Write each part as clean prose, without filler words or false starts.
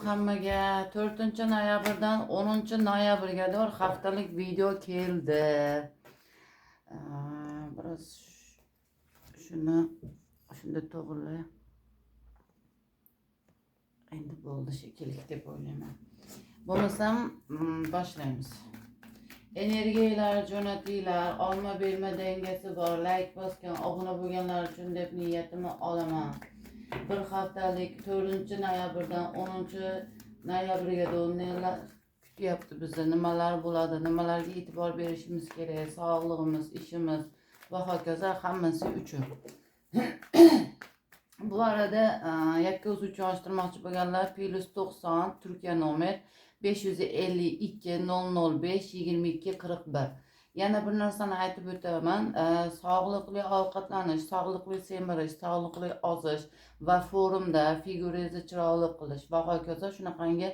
hammaga. 4-noyabrdan 10-noyabrga doğru haftalik video keldi. Biroz shunda to'g'rilay. Endi bo'ldi shekilli deb o'ylayman. Bo'lmasam boshlaymiz. Energiyalar jo'natinglar, olma berma dengasi bor. Like bosgan, obuna bo'lganlar uchun deb niyatimni olaman. Bir haftalik 4-noyabrdan 10-noyabrga nelar kutyapti bizni, nimalar bo'ladi, nimalarga e'tibor berishimiz kerak, sog'lig'imiz, ishimiz va hokazo hammasi uchun. Bu arada yakka o'z uchun ochtirmoqchi bo'lganlar +90 Turkiya nomer 552 005 22 41. Yana bir narsani aytib o'taman. Sog'liqli ovqatlanish, sog'liqli semirish, sog'liqli ozish va forumda figurangizni chiroyli qilish va hokazo shunaqangi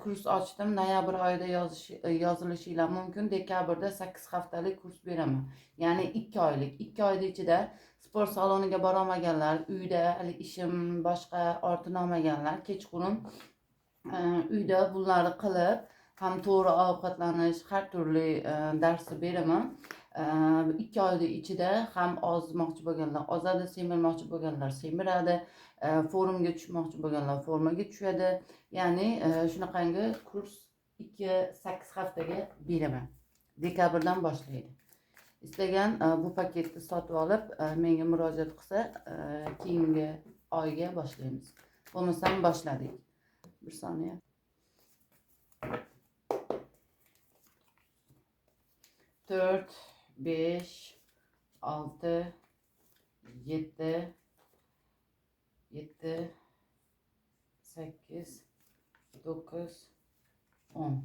kurs ochdim. Noyabr oyida yozilishinglar mumkin. Dekabrda 8 haftalik kurs beraman. Ya'ni 2 oylik. 2 oyda ichida sport saloniga bora olmaganlar, uyda ishim boshqa ortini olmaganlar, kechqurun uyda bunlarni qilib, ham to'g'ri ovqatlanish, har turli darsni beraman. 2 oyda ichida ham ozmoqchi bo'lganlar ozadi, semirmoqchi bo'lganlar semiradi, forumga tushmoqchi bo'lganlar formaga tushadi. Ya'ni shunaqangi kurs 2-8 haftaga beraman. Dekabrdan boshlaydi. İstegan bu paketni sotib olib, menga murojaat qilsa, keyingi oyga boshlaymiz. Bo'lmasam boshladik. Bir saniye. 4, 5, 6, 7, 8, 9, 10.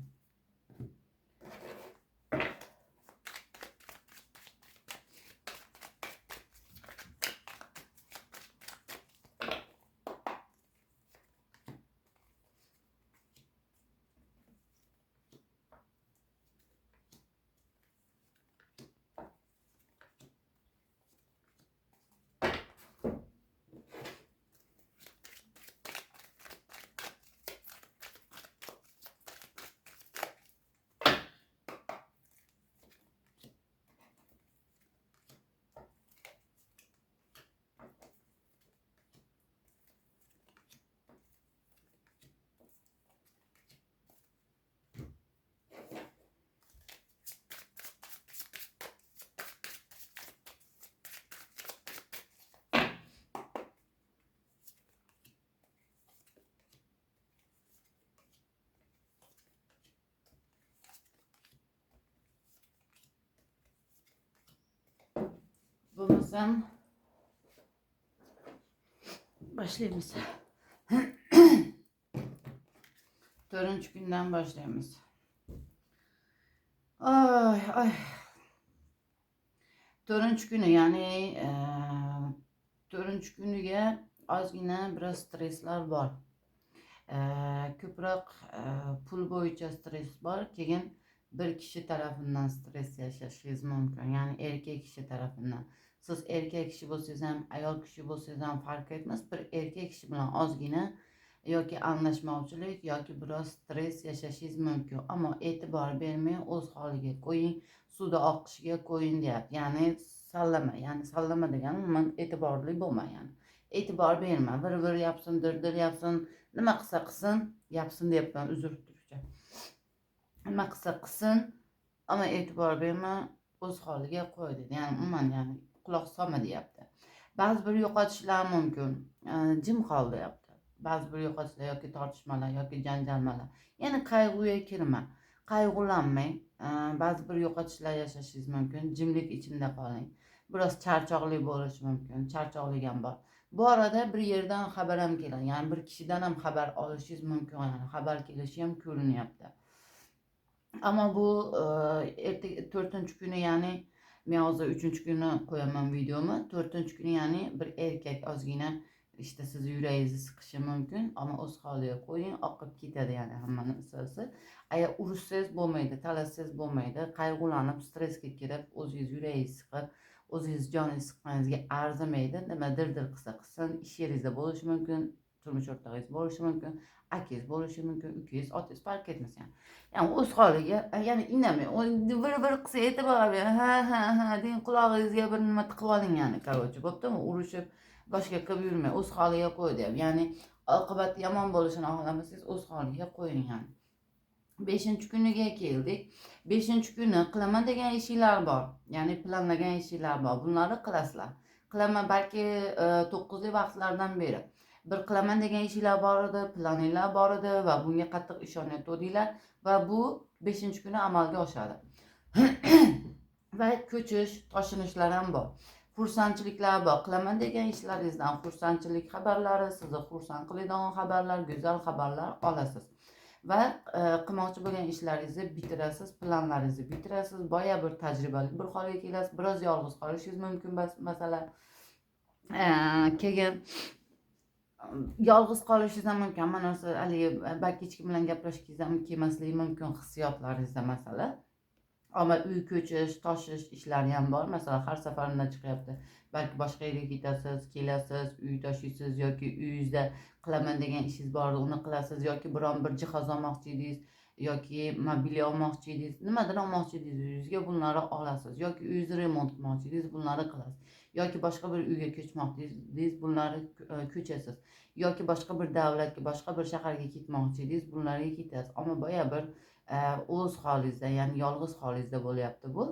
Bulmasam başlayalım. 4. günden başlayalım. Ay. 4. günü yani 4. günüge ozgina biraz streslar bor. Ko'proq pul bo'yicha stres bor. Keyin bir kishi tarafidan stres yashashingiz mumkin. Yani erkek kishi tarafidan. Siz erkek kishi bo'lsangiz ham, ayol kishi bo'lsangiz ham farq etmas. Bir erkek kishi bilan ozgina yoki anglashmovchilik yoki biroz stres yashashingiz mumkin. Ammo e'tibor bermay o'z holiga qo'ying, suvda oqishiga qo'ying deyapti. Ya'ni sallama. Ya'ni sallama degani umuman e'tiborli bo'lma yani. E'tibor berma. Bir yapsın, dir yapsın. Nima qilsa qilsin, yapsın deyapman, uzr turibcha. Nima qilsa qilsin, ammo e'tibor berma, o'z holiga qo'y dedi. Ya'ni umuman yani quloq solma deyapti. Ba'zi bir yo'qotishlar mumkin. Jim qol deyapti. Ba'zi bir yo'qotishlar yoki tortishmalar yoki janjalmalar. Ya'ni qayg'uga kirma. Qayg'ulanmang. Ba'zi bir yo'qotishlar yashashingiz mumkin. Jimlik ichida qoling. Biroz charchoqli bo'lishi mumkin. Charchoqlik ham bor. Bu arada bir yerdan xabar ham keladi. Yani bir kishidan ham xabar olishingiz mumkin. Yani xabar kelishi ham ko'rinyapti. Ama bu 4. günü yani men hozir 3. günü qo'yaman videomu. 4. günü yani bir erkek ozgina işte sizni yuragingizni siqishi mumkin, ammo o'z holiga qo'ying, oqib ketadi yani hamma narsasi. Agar urushsangiz bo'lmaydi, talashsangiz bo'lmaydi, qayg'ulanib, stressga kirib, o'zingiz yuragingizni siqib, o'zingiz joningizni siqqaningizga arzimaydi. Nima dir qilsa qilsin, ish yeringizda bo'lishi mumkin, turmush o'rtog'ingiz bo'lishi mumkin, akangiz bo'lishi mumkin, ukangiz, otangiz farq etmas yani. Yani o'z holiga, ya'ni indamay, bir qilsa e'tibor bering, ha deng, qulog'ingizga bir nima tiqib oling yani, короче, bo'ptimi? Urushib, boshqa qilib yurmang, o'z holiga qo'y deyapti. Ya'ni oqibati yomon bo'lishini xohlamasangiz o'z holiga qo'ying yani. 5-kuniga keldik. 5-kuni qilaman degan ishinglar bor. Ya'ni planlagan ishinglar bor. Bunlarni qilasizlar. Qilaman balki 9li vaqtlardan beri. Bir qilaman degan ishinglar bor edi, planinglar bor edi va bunga qattiq ishonayotdinglar va bu 5-kuni amalga oshadi. Va ko'chish, toshinishlar ham bor. Xursandchiliklar bor. Qilaman degan ishlaringizdan xursandchilik xabarlari, sizni xursand qiladigan xabarlar, go'zal xabarlar olasiz. Va qilmoqchi bo'lgan ishlaringizni bitirasiz, planlaringizni bitirasiz, boya bir tajribali bir holga kelasiz, biroz yolg'iz qolishingiz mumkin masalan. Keyin yolg'iz qolishingiz ham mumkin. Mana o'sha haligi balki hech kim bilan gaplashishingiz ham kelmasligi mumkin hissiyotlaringizda masalan. Ama uy ko'chish, toshish ishlari ham bor. Masalan, har safarda chiqyapti. Balki boshqa yerga ketasiz, kelasiz, uy toshiysiz yoki uyingizda qilaman degan ishingiz bor, uni qilasiz yoki biron bir jihoz olmoqchi edingiz yoki mobilya olmoqchi edingiz, nimadir olmoqchi edingiz uyingizga, bunlarni olasiz yoki uyingizni remont qilmoqchi edingiz, bunlarni qilasiz. Yoki boshqa bir uyga ko'chmoqchi edingiz, bunlarni ko'chasiz. Yoki boshqa bir davlatga, boshqa bir shaharga ketmoqchi edingiz, bunlarga ketasiz. Ammo boya bir o'z holingizda, ya'ni yolg'iz holingizda bo'lyapti bu.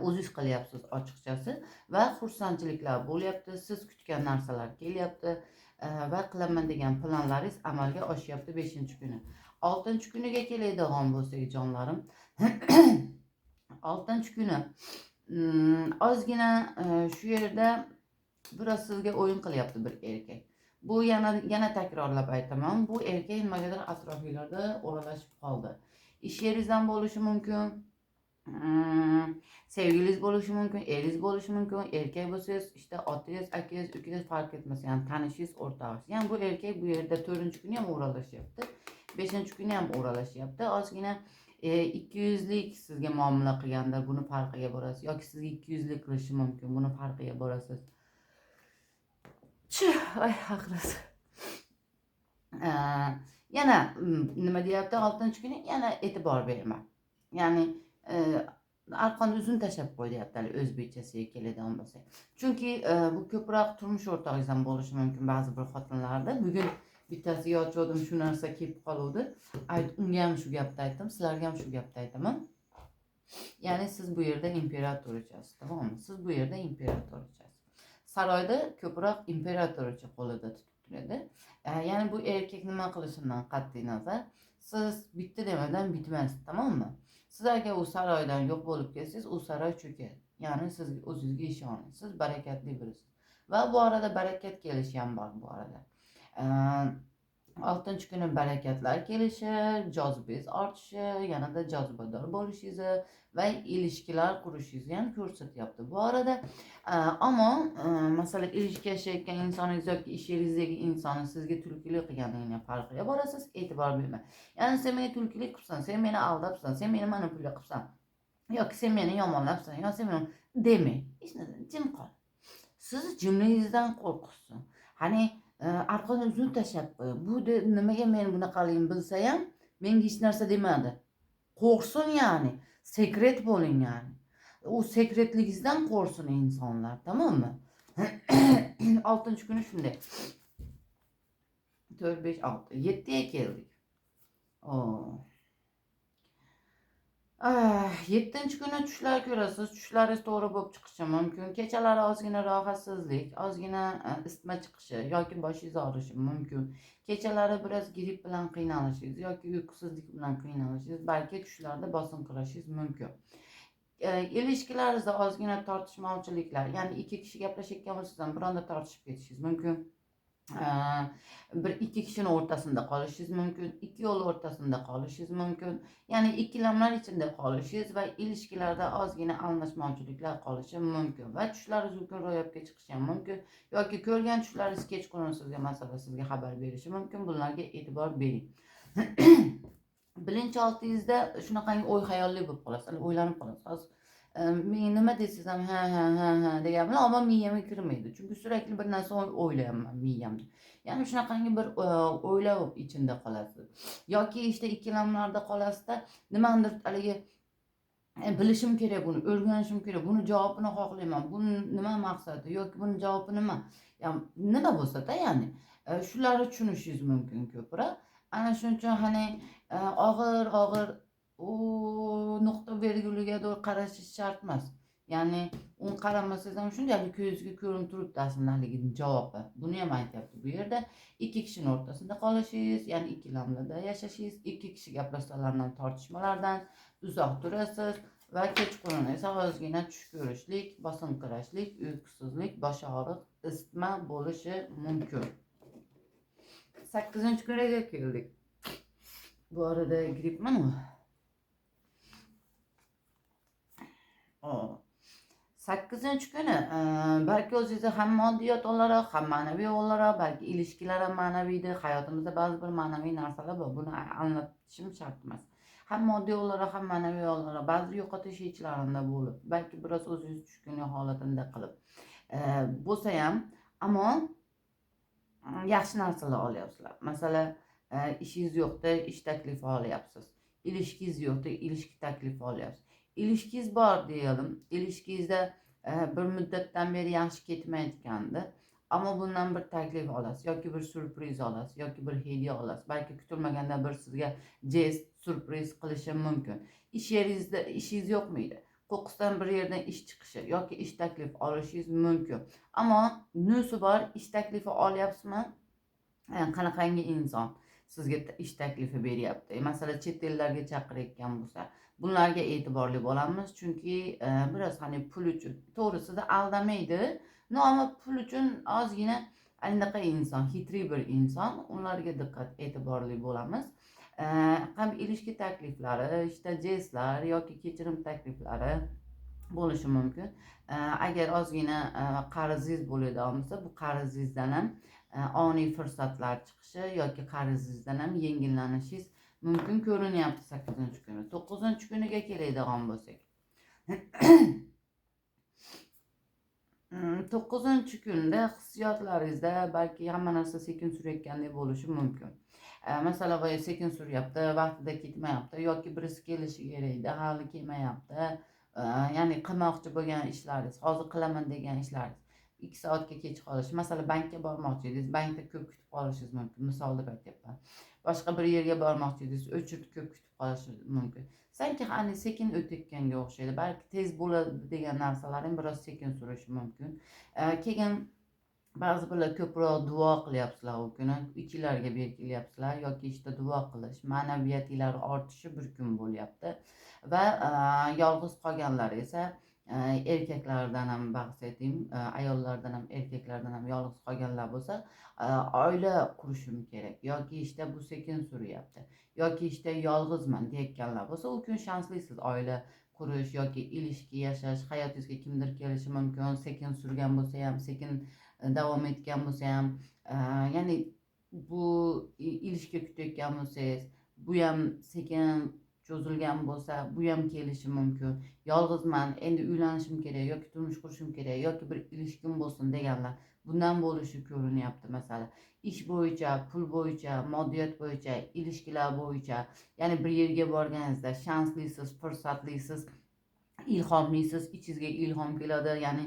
O'zingiz qilyapsiz ochiqchasi va xursandchiliklar bo'lyapti, siz kutgan narsalar kelyapti va qilaman degan planlaringiz amalga oshyapti 5-kuni. 6-kuniga keladigan bo'lsak jonlarim, 6-kuni ozgina shu yerda biroz sizga o'yin qilyapti bir erkak. Bu yana takrorlab aytaman, bu erkak nimagadir atrofingizda o'ralashib qoldi. Ish yeringizdan bo'lishi mumkin, sevgilingiz bo'lishi mumkin, eringiz bo'lishi mumkin, erkak bo'lsangiz, işte otangiz, akangiz, ukangiz farq etmas, ya'ni tanishingiz, o'rtog'ingiz. Ya'ni bu erkak bu yerda 4-kuni ham o'ralashyapti, 5-kuni ham o'ralashyapti. Ozgina 200lik sizga muomala qilgandir, buni farqiga borasiz yoki sizga 200lik qilishi mumkin, buni farqiga borasiz. Ay haqrasi. Yana nima deyapti 6-kuni? Yana e'tibor berma. Ya'ni arqonni uzun tashlab qo'y deyapti o'zbekchasiga keladigan bo'lsak. Chunki bu ko'proq turmush o'rtog'ingizdan bo'lishi mumkin ba'zi bir xotinlarda. Bugun bittasiga yozdim, shu narsa kelib qoluvdi. Unga ham shu gapni aytdim, sizlarga ham shu gapni aytaman. Ya'ni siz bu yerda imperatorichasiz, to'g'rimi? Siz bu yerda imperatorichasiz. Saroyda ko'proq imperatoricha qo'lida tutib turadi. Ya'ni bu erkak nima qilishidan qat'iy nazar, siz bitta demadan bitmaysiz, tamommi? Siz agar u saroydan yo'q bo'lib ketsangiz, u saroy cho'kadi. Ya'ni siz o'zingizga ishoning. Siz barakatli birisiz. Va bu arada barakat kelishi ham bor bu arada. 6-kuni barakatlar kelishi, jozibingiz ortishi, yanada jozibador bo'lishingizni va ilishkilar qurishingizni ham ko'rsatyapti. Bu arada ammo masalan ilishki yashayotgan insoningiz yoki ish yeringizdagi insonni sizga tulkilik qilganligini farqiga borasiz, e'tibor bermang. Ya'ni sen menga tulkilik qilibsan, sen meni aldabsan, sen meni manipulyasiya qilibsan yoki sen meni yomonlabsan yoki sen meni demang. Hech narsa, jim qol. Siz jimligingizdan qo'rqasiz. Hani arqonni uzun tashlab qo'y. Bu nimaga men bunaqaligini bilsa ham menga hech narsa demadi. Qo'rqsin ya'ni, sekret bo'ling ya'ni. U sekretligingizdan qo'rqsin insonlar, tamommi? 6-kuni shunday. 4 5 6 7ga keldik. 7-kuni tushlar ko'rasiz. Tushlaringiz to'g'ri bo'lib chiqishi mumkin. Kechalari ozgina rohatsizlik, ozgina isitma chiqishi yoki boshingiz og'rishi mumkin. Kechalari biroz gripp bilan qiynalishingiz yoki uyqusizlik bilan qiynalishingiz, balki tushlarda bosinqirishingiz mumkin. İlişkilaringizda ozgina tortishmovchiliklar, ya'ni 2 kishi gaplashayotgan bo'lsangiz, bironda tortishib ketishingiz mumkin. Bir 2 kishining o'rtasida qolishingiz mumkin, 2 yo'l o'rtasida qolishingiz mumkin. Ya'ni ikkilamlar ichida qolishingiz va ilishkilarda ozgina almashmovchiliklar qolishi mumkin va tushlaringiz ulkan ro'yobga chiqishi ham mumkin yoki ko'rgan tushlaringiz kechqurun sizga masalan sizga xabar berishi mumkin. Bularga e'tibor bering. Bilinch oltingizda shunaqangi o'y xayolli bo'lib qolasiz, o'ylanib qolasiz. Men nima desangiz ham ha degan bilan ammo miyamga kirmaydi. Chunki sürekli bir narsa o'ylayapman miyamda. Ya'ni shunaqangi bir o'ylav ichida qolasiz. Yoki işte ikkilamlarda qolasizda nimadir haligi bilishim kerak buni, o'rganishim kerak, buni javobini xohlayman, buni nima maqsadi yoki buni javobi nima? Nima bo'lsa-da ya'ni shularni tushunishingiz mumkin ko'proq. Ana shuning uchun hani og'ir nuqta virguliga doğru qarashingiz shart emas. Ya'ni uni qaramasangiz ham shunchalik ko'zingizga ko'rinib turibdi aslida haligini javobi. Buni ham aytyapti bu yerda. Ikki kishining o'rtasida qolishingiz, ya'ni ikkilamda yashashingiz, ikki kishi gaplashsalardan tortishmalardan uzoq turasiz va kechqurun esa ozgina tush ko'rishlik, bosinqirashlik, uyqusizlik, bosh og'riq, isitma bo'lishi mumkin. 8-kunga keldik. Bu arada grippman. 8-kuni balki o'zingizni ham moddiyat olarak, ham ma'naviy olarak, balki ilişkiler ham ma'naviydir. Hayotimizda ba'zi bir ma'naviy narsalar bor. Buni anlatishim shart emas. Ham moddiy olarak, ham ma'naviy olarak ba'zi yo'qotish hechlarida bo'lib, balki biroz o'zingiz tushkunlik holatida qilib bo'lsa ham, ammo yaxshi narsalar olyapsizlar. Masalan, ishingiz yo'qda ish taklifi olyapsiz. İlişkiniz yo'qda ilişki taklifi olyapsiz. İlişkiniz bor diyelim. İlişkinizde bir müddetden beri yaxshi ketmayotgandi. Ammo bundan bir taklif olasiz yoki bir sürpriz olasiz yoki bir hediya olasiz. Balki kutilmaganda bir sizga jest, sürpriz qilishi mumkin. İş yerinizda ishingiz yo'q mıydı? Qo'qqisdan bir yerdan ish chiqishi yoki ish taklif olishingiz mumkin. Ammo nusi bor, ish taklifi olyapsizmi? Qanaqangi inson sizga ish taklifi beryapti? Masalan, chet ellarga chaqirayotgan bo'lsa, bunlarga e'tiborli bo'lamiz. Chunki biraz hani pul uchun, to'g'risida aldamaydi. No, ammo pul uchun ozgina anaqa inson, xitri bir inson, ularga diqqat e'tiborli bo'lamiz. Ham ilişki takliflari, işte jestlar yoki kechirim takliflari bo'lishi mumkin. Agar ozgina qarzingiz bo'ladigan bo'lsa, bu qarzingizdan ham oniy fursatlar chiqishi yoki qarzingizdan ham yengillanishingiz mumkin ko'rinyapti 8-kuni. 9-kuniga keladigan bo'lsak. 9-kunda hissiyotlaringizda balki hamma narsa sekin surayotgandek bo'lishi mumkin. Masalan, sekin suryapti, vaqtida ketmayapti yoki birisi kelishi kerak edi, hali kelmayapti. Ya'ni qilmoqchi bo'lgan ishlaringiz, hozir qilaman degan ishlaringiz 2 soatga kech qolish. Masalan, bankka bormoqchi edingiz, bankda ko'p kutib qolishingiz mumkin. Misol deb aytyapman. Boshqa bir yerga bormoqchi edingiz, o'chirib ko'p kutib qolishingiz mumkin. Sanki hani sekin o'tayotganga o'xshaydi. Balki tez bo'ladi degan narsalar ham biroz sekin surishi mumkin. Keyin ba'zi birlar ko'proq duo qilyapsizlar u kuni, ichinglarga berkilyapsizlar yoki işte duo qilish, ma'naviyatinglar ortishi bir kun bo'lyapti. Va yolg'iz qolganlar esa erkaklardan ham bahs etayim, ayollardan ham erkaklardan ham yolg'iz qolganlar bo'lsa, oila qurishim kerak yoki işte bu sekin suryapti yoki işte yolg'izman deyotganlar bo'lsa, u kun shanslisiz oila qurish yoki ilişki yashash, hayotingizga kimdir kelishi mumkin, sekin surgan bo'lsa ham, sekin davom etgan bo'lsa ham, ya'ni bu ilişki kutayotgan bo'lsangiz, bu ham sekin cho'zilgan bo'lsa, bu ham kelishi mumkin. Yolg'izman, endi uylanishim kerak yoki turmush qurishim kerak yoki bir ilişkim bo'lsin deganlar bundan bo'lishi ko'rinyapti. Masalan, ish bo'yicha, pul bo'yicha, moddiyat bo'yicha, ilişkilar bo'yicha, ya'ni bir yerga borganingizda shanslisiz, fursatlisiz, ilhomlisiz, ichingizga ilhom keladi, ya'ni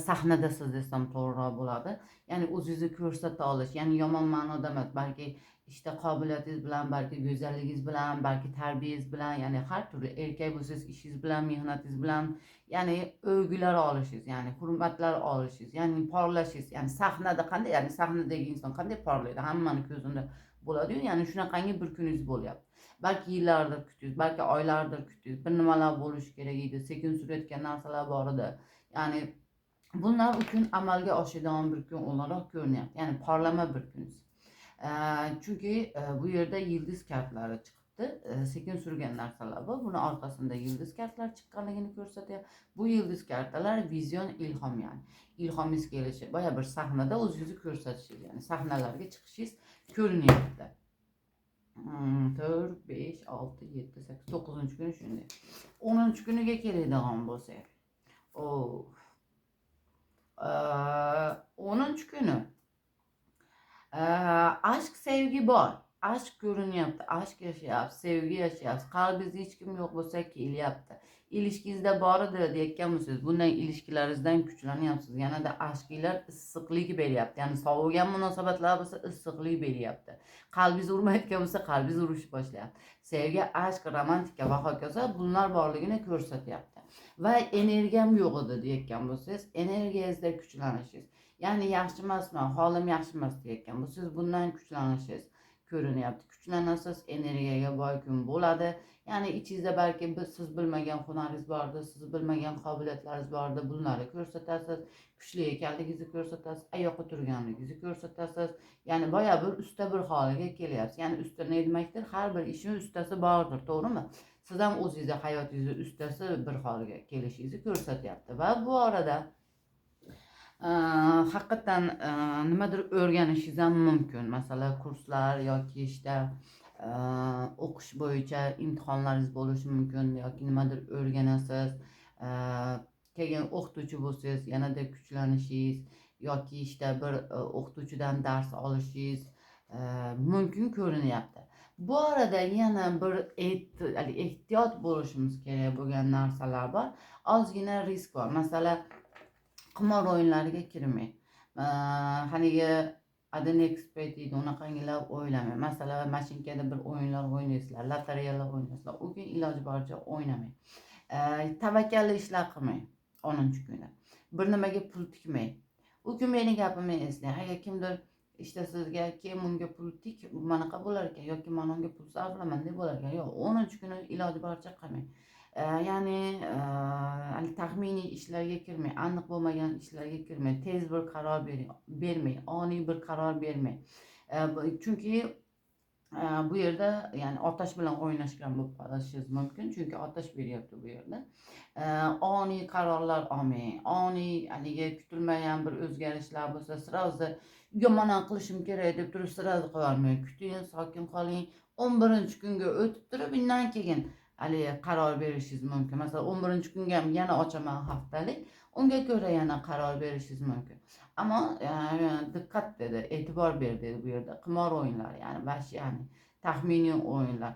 sahnadasiz desam to'g'riroq bo'ladi. Ya'ni o'zingizni ko'rsata olish, ya'ni yomon ma'noda emas, balki işte qobiliyatingiz bilan, balki go'zalligingiz bilan, balki tarbiyangiz bilan, ya'ni har turli erkak bo'lsangiz ishingiz bilan, mehnatingiz bilan, ya'ni övgülar olishingiz, ya'ni hurmatlar olishingiz, ya'ni porlashingiz, ya'ni sahnada qanday, ya'ni sahnadagi inson qanday porlaydi, hammani ko'zida bo'ladi-yu, ya'ni shunaqangi bir kuningiz bo'lyapti. Balki yillardir kutdingiz, balki oylardir kutdingiz, bir nimalar bo'lishi kerak edi, sekin surayotgan narsalar bor edi. Ya'ni bunlar uchun amalga oshadigan bir kun olarak ko'rinyapti. Ya'ni parlama bir kunsiz. Chunki bu yerda yıldız kartlari chiqibdi. Sekin surgan narsalar bor. Buni orqasida yıldız kartlar chiqqanligini ko'rsatadi. Bu yıldız kartalar vizyon, ilhom, ya'ni ilhomingiz kelishi, boya bir sahnada o'zingizni ko'rsatishingiz, ya'ni sahnalarga chiqishingiz ko'rinyapti. 4, 5, 6, 7, 8, 9. kuni shunday. 10. kuniga keladigan bo'lsak. O 10. kuni aşk sevgi bor. Aşk ko'rinyapti, aşk yashayapsiz, sevgi yashayapsiz. Qalbingizda hech kim yo'q bo'lsa kelyapti. İlişkingizda bor edi deyotgan bo'lsangiz, bundan ilişkilaringizdan kuchlanyapsiz. Yanada aşkinglar issiqlik beryapti. Ya'ni sovigan munosabatlar bo'lsa issiqlik beryapti. Qalbingiz urmayotgan bo'lsa qalbingiz urishni boshlayapti. Sevgi, aşk, romantika va hokazo bunlar borligini ko'rsatyapti. Va energiyam yo'q edi deyotgan bo'lsangiz, energiyangizda kuchlanishingiz. Yani yaxshi emasman, holim yaxshi emas deyotgan bo'lsangiz, bundan kuchlanishingiz ko'rinyapti. Kuchlanasiz, energiyaga boy kun bo'ladi. Yani ichingizda balki siz bilmagan hunaringiz bordir, siz bilmagan qobiliyatlaringiz bordir. Bunlarni ko'rsatasiz, kuchli ekanligingizni ko'rsatasiz, oyoqqa turganligingizni ko'rsatasiz. Yani boya bir usta bir holiga kelyapsiz. Yani usta ne demakdir? Har bir ishning ustasi bordir, to'g'rimi? Siz ham o'zingizda hayotingizni ustasi bir holiga kelishingizni ko'rsatyapti. Va bu orada haqiqatan nimadir o'rganishingiz ham mumkin. Masalan, kurslar yoki işte o'qish bo'yicha imtihonlaringiz bo'lishi mumkin yoki nimadir o'rganasiz. Keyin o'qituvchi bo'lsangiz, yanada kuchlanishingiz yoki işte bir o'qituvchidan dars olishingiz mumkin ko'rinyapti. Bu arada yana bir ehtiyot bo'lishimiz kerak bo'lgan narsalar bor. Ozgina risk bor. Masalan, qimor o'yinlariga kirmang. Haligi adını expert deydi, unaqangilar o'ylamang. Masalan, mashinkada bir o'yinlar o'ynaysizlar, lotereyalar o'ynaysizlar. U kun iloji boricha o'ynamang. Tavakkalli ishlar qilmang 10. kuni. Bir nimaga pul tikmang. U kun meni gapimni eslang. Agar kimdir işte sizga kim unga pul tik, manaqa bo'lar ekan yoki men unga pul sarflaman deb bo'lar ekan. Yo'q, 10. kuni iloji boricha qilmang. Yani taxminiy ishlarga kirmang, aniq bo'lmagan ishlarga kirmang, tez bir qaror bermang, oniy bir qaror bermang. Chunki bu yerda yani otash bilan o'ynashgan bo'lib qolishingiz mumkin, chunki otash beryapti bu yerda. Oniy qarorlar olmang, oniy haligi kutilmagan bir o'zgarishlar bo'lsa, sразу yo mana qilishim kerak deb turib sразу qilolmang. Kuting, sokin qoling. 11. kunga o'tib turib, undan keyin qaror berishingiz mumkin. Masalan, 11. kunga ham yana ochaman haftalik, unga ko'ra yana qaror berishingiz mumkin. Ama dikkat dedi, e'tibor ber dedi bu yerda. Qimor o'yinlari, yani yani taxminiy o'yinlar,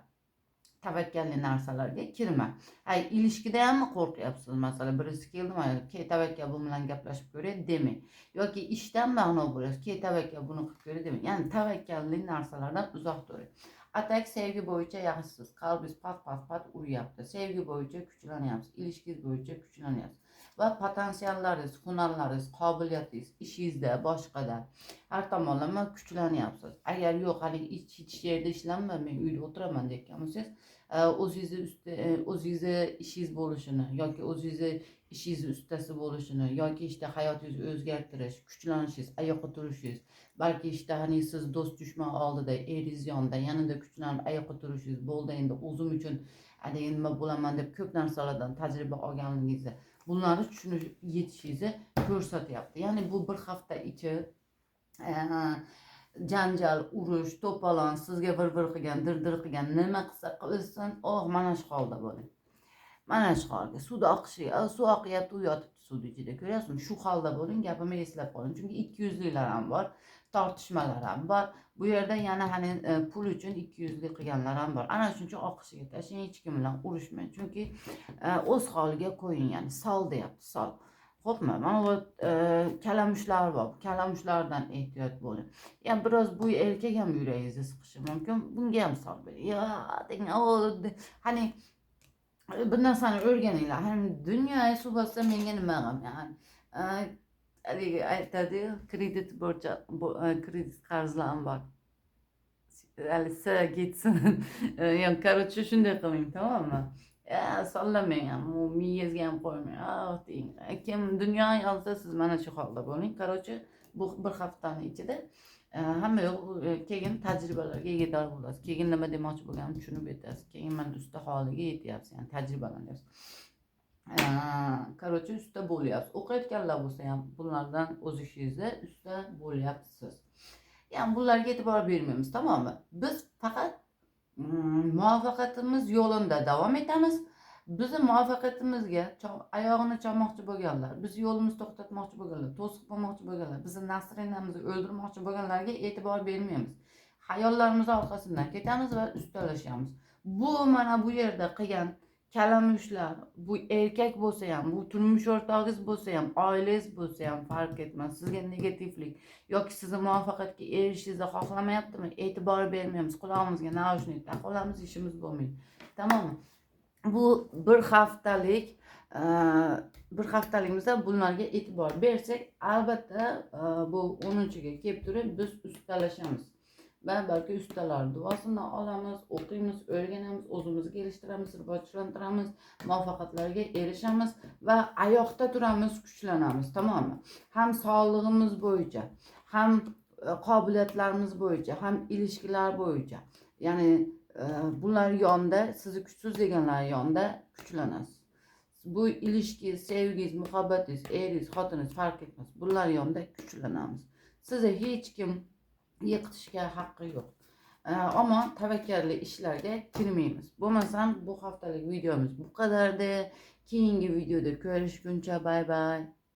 tavakkalli narsalarga kirma. İlişkide ham qo'rqyapsiz? Masalan, birisi keldimi, "Key tavakkal bu bilan gaplashib ko'ray" demang. Yoki ishdan ma'no bo'lasiz, "Key tavakkal buni qilib ko'ray" demang. Yani tavakkalli narsalardan uzoq turing. Atak sevgi bo'yicha yaxshisiz. Qalbingiz pat uryapti. Sevgi bo'yicha kuchlanyapsiz. İlişkingiz bo'yicha kuchlanyapsiz. Va potensiallaringiz, hunarlaringiz, qobiliyatingiz, ishingizda, boshqada har tomonlama kuchlanyapsiz. Agar yo'q, hali hech yerda ishlanmay, men uyda o'tiraman degan bo'lsangiz, o'zingizni ishingiz bo'lishini yoki o'zingizni ishingiz ustasi bo'lishini yoki işte hayotingizni o'zgartirish, kuchlanishingiz, oyoqqa turishingiz, balki işte hani siz do'st dushman oldida, eringiz yonida yanada kuchlanib oyoqqa turishingiz, bo'ldi endi o'zim uchun nima bo'laman deb ko'p narsalardan tajriba olganligingizni, bunları tushunib yetishingizni ko'rsatyapti. Ya'ni bu bir hafta ichi janjal, urush, to'polon, sizga vir qilgan, dir qilgan, nima qilsa qilsin, mana shu holda bo'ling. Mana shu holga, suvda oqishi, suv oqyapti, u yotibdi suvni ichida. Ko'ryapsizmi? Shu holda bo'ling, gapimni eslab qoling. Chunki ikkiyuzliklar ham bor, tortishmalar ham bor. Bu yerda yana hani pul uchun ikkiyuzlik qilganlar ham bor. Ana shuning uchun oqishiga tashing, hech kim bilan urushmang. Chunki o'z holiga qo'ying, yani sol deyapti, sol. Xo'pmi? Mana bu kalamushlar bor. Kalamushlardan ehtiyot bo'ling. Yani biraz bu erkak ham yuragingizni siqishi mumkin. Bunga ham sol bering. Ya, hani bir narsani o'rganinglar. Hani dunyoga suv bo'lsa menga nima g'am, yani. Haligi aytadi, kredit kredit qarzlarim bor. Hali sira ketsin. Yani короче shunday qiling, tamommi? Sollamang ham, miyangizga ham qo'ymang. Deng. Kim dunyoga olsa siz mana shu holda bo'ling. Короче, bu bir haftani ichida hamma yo'q, keyin tajribalarga ega bo'lasiz. Keyin nima demoqchi bo'lganimni tushunib yetasiz. Keyin mana usta holiga yetyapsiz, yani tajribalanyapsiz. Короче, usta bo'lyapsiz. O'qiyotganlar bo'lsa ham bunlardan o'zingizda usta bo'lyapsiz. Yani bunlarga e'tibor bermaymiz, tamommi? Biz faqat Muvaffaqiyatimiz yo'lida davom etamiz. Bizni muvaffaqiyatimizga oyog'ini chamoqchi bo'lganlar, bizni yo'limizni to'xtatmoqchi bo'lganlar, to'siq bo'lmoqchi bo'lganlar, bizni nasriyamizni o'ldirmoqchi bo'lganlarga e'tibor bermaymiz. Xayollarimiz orqasidan ketamiz va ustalashamiz. Bu mana bu yerda qilgan kalamushlar, bu erkak bo'lsa ham, bu turmush o'rtog'ingiz bo'lsa ham, oilangiz bo'lsa ham farq etmaz. Sizga negativlik yoki sizni muvaffaqiyatga erishishingizni xohlamayaptimi? E'tibor bermaymiz. Qulog'imizga naushnik taqib olamiz, ishimiz bo'lmaydi. Tamommi? Bu bir haftaligimizda bunlarga e'tibor bersak, albatta bu 10-ga kelib turib biz ustalashamiz. Va balki ustalar duosidan olamiz, o'qiymiz, o'rganamiz, o'zimizni gelishtiramiz, rivojlantiramiz, muvaffaqiyatlarga erishamiz va oyoqda turamiz, kuchlanamiz, tamommi? Ham sog'lig'imiz bo'yicha, ham qobiliyatlarimiz bo'yicha, ham ilishkilar bo'yicha. Ya'ni bular yonida, sizni kuchsiz deganlar yonida kuchlanasiz. Bu ilishki, sevgingiz, muhabbatingiz, eringiz, xotiningiz farq etmaz. Bular yonida kuchlanamiz. Sizni hech kim yiqitishga haqqi yo'q. Ammo tavakkalli ishlarga kirmaymiz. Bo'lmasam bu haftalik videomiz bu qadardi. Keyingi videoda ko'rishguncha bay bay.